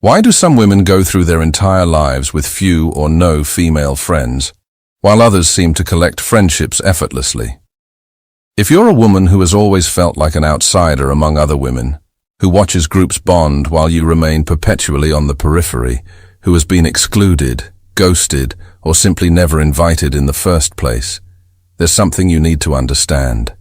Why do some women go through their entire lives with few or no female friends, while others seem to collect friendships effortlessly? If you're a woman who has always felt like an outsider among other women, who watches groups bond while you remain perpetually on the periphery, who has been excluded, ghosted, or simply never invited in the first place, there's something you need to understand.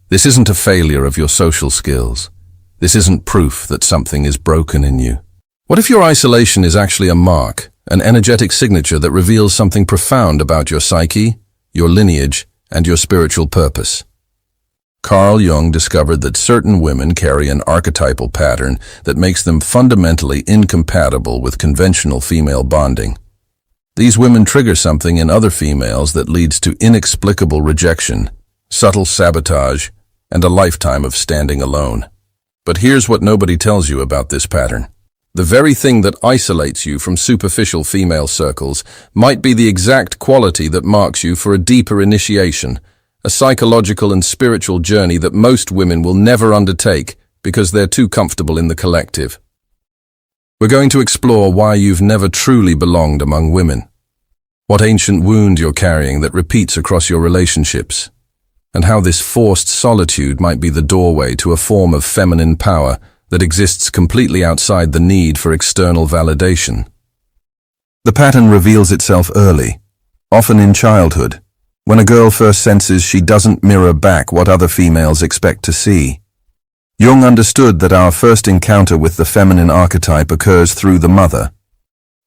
This isn't a failure of your social skills. This isn't proof that something is broken in you. What if your isolation is actually a mark, an energetic signature that reveals something profound about your psyche, your lineage, and your spiritual purpose? Carl Jung discovered that certain women carry an archetypal pattern that makes them fundamentally incompatible with conventional female bonding. These women trigger something in other females that leads to inexplicable rejection, subtle sabotage, and a lifetime of standing alone. But here's what nobody tells you about this pattern. The very thing that isolates you from superficial female circles might be the exact quality that marks you for a deeper initiation, a psychological and spiritual journey that most women will never undertake because they're too comfortable in the collective. We're going to explore why you've never truly belonged among women, what ancient wound you're carrying that repeats across your relationships, and how this forced solitude might be the doorway to a form of feminine power that exists completely outside the need for external validation. The pattern reveals itself early, often in childhood, when a girl first senses she doesn't mirror back what other females expect to see. Jung understood that our first encounter with the feminine archetype occurs through the mother,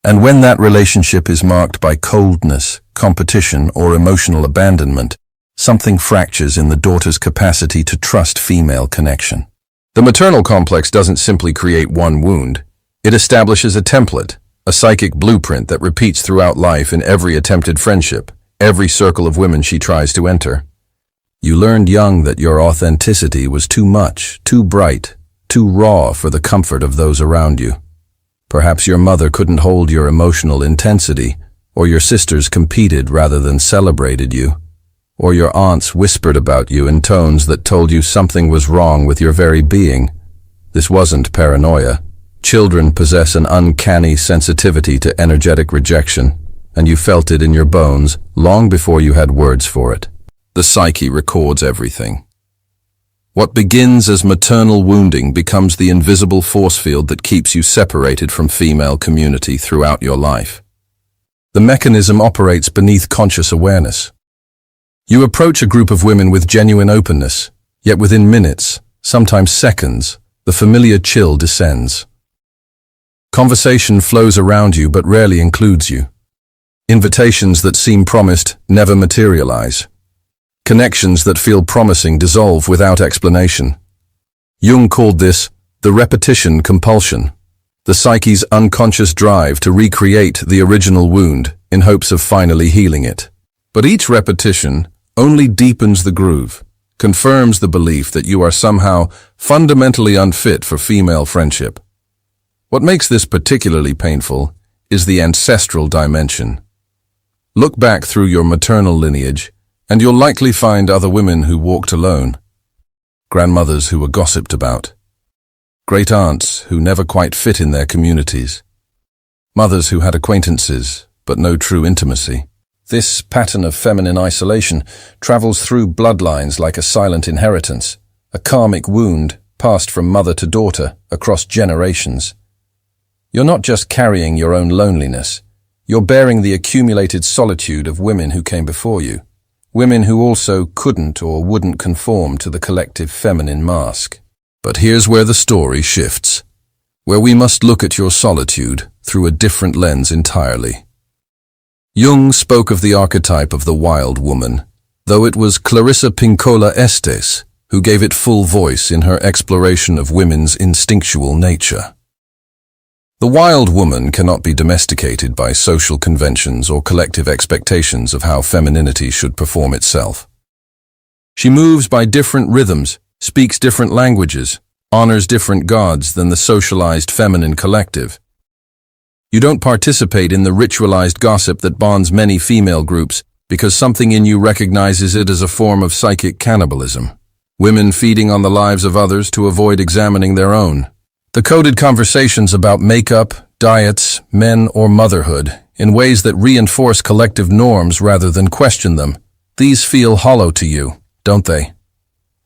and when that relationship is marked by coldness, competition, or emotional abandonment, something fractures in the daughter's capacity to trust female connection. The maternal complex doesn't simply create one wound. It establishes a template, a psychic blueprint that repeats throughout life in every attempted friendship, every circle of women she tries to enter. You learned young that your authenticity was too much, too bright, too raw for the comfort of those around you. Perhaps your mother couldn't hold your emotional intensity, or your sisters competed rather than celebrated you, or your aunts whispered about you in tones that told you something was wrong with your very being. This wasn't paranoia. Children possess an uncanny sensitivity to energetic rejection, and you felt it in your bones long before you had words for it. The psyche records everything. What begins as maternal wounding becomes the invisible force field that keeps you separated from female community throughout your life. The mechanism operates beneath conscious awareness. You approach a group of women with genuine openness, yet within minutes, sometimes seconds, the familiar chill descends. Conversation flows around you but rarely includes you. Invitations that seem promised never materialize. Connections that feel promising dissolve without explanation. Jung called this the repetition compulsion, the psyche's unconscious drive to recreate the original wound in hopes of finally healing it. But each repetition only deepens the groove, confirms the belief that you are somehow fundamentally unfit for female friendship. What makes this particularly painful is the ancestral dimension. Look back through your maternal lineage, and you'll likely find other women who walked alone, grandmothers who were gossiped about, great aunts who never quite fit in their communities, mothers who had acquaintances but no true intimacy. This pattern of feminine isolation travels through bloodlines like a silent inheritance, a karmic wound passed from mother to daughter across generations. You're not just carrying your own loneliness, you're bearing the accumulated solitude of women who came before you, women who also couldn't or wouldn't conform to the collective feminine mask. But here's where the story shifts, where we must look at your solitude through a different lens entirely. Jung spoke of the archetype of the wild woman, though it was Clarissa Pinkola Estes who gave it full voice in her exploration of women's instinctual nature. The wild woman cannot be domesticated by social conventions or collective expectations of how femininity should perform itself. She moves by different rhythms, speaks different languages, honors different gods than the socialized feminine collective. You don't participate in the ritualized gossip that bonds many female groups because something in you recognizes it as a form of psychic cannibalism. Women feeding on the lives of others to avoid examining their own. The coded conversations about makeup, diets, men, or motherhood in ways that reinforce collective norms rather than question them. These feel hollow to you, don't they?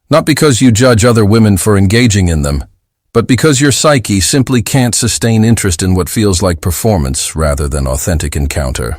Not because you judge other women for engaging in them, but because your psyche simply can't sustain interest in what feels like performance rather than authentic encounter.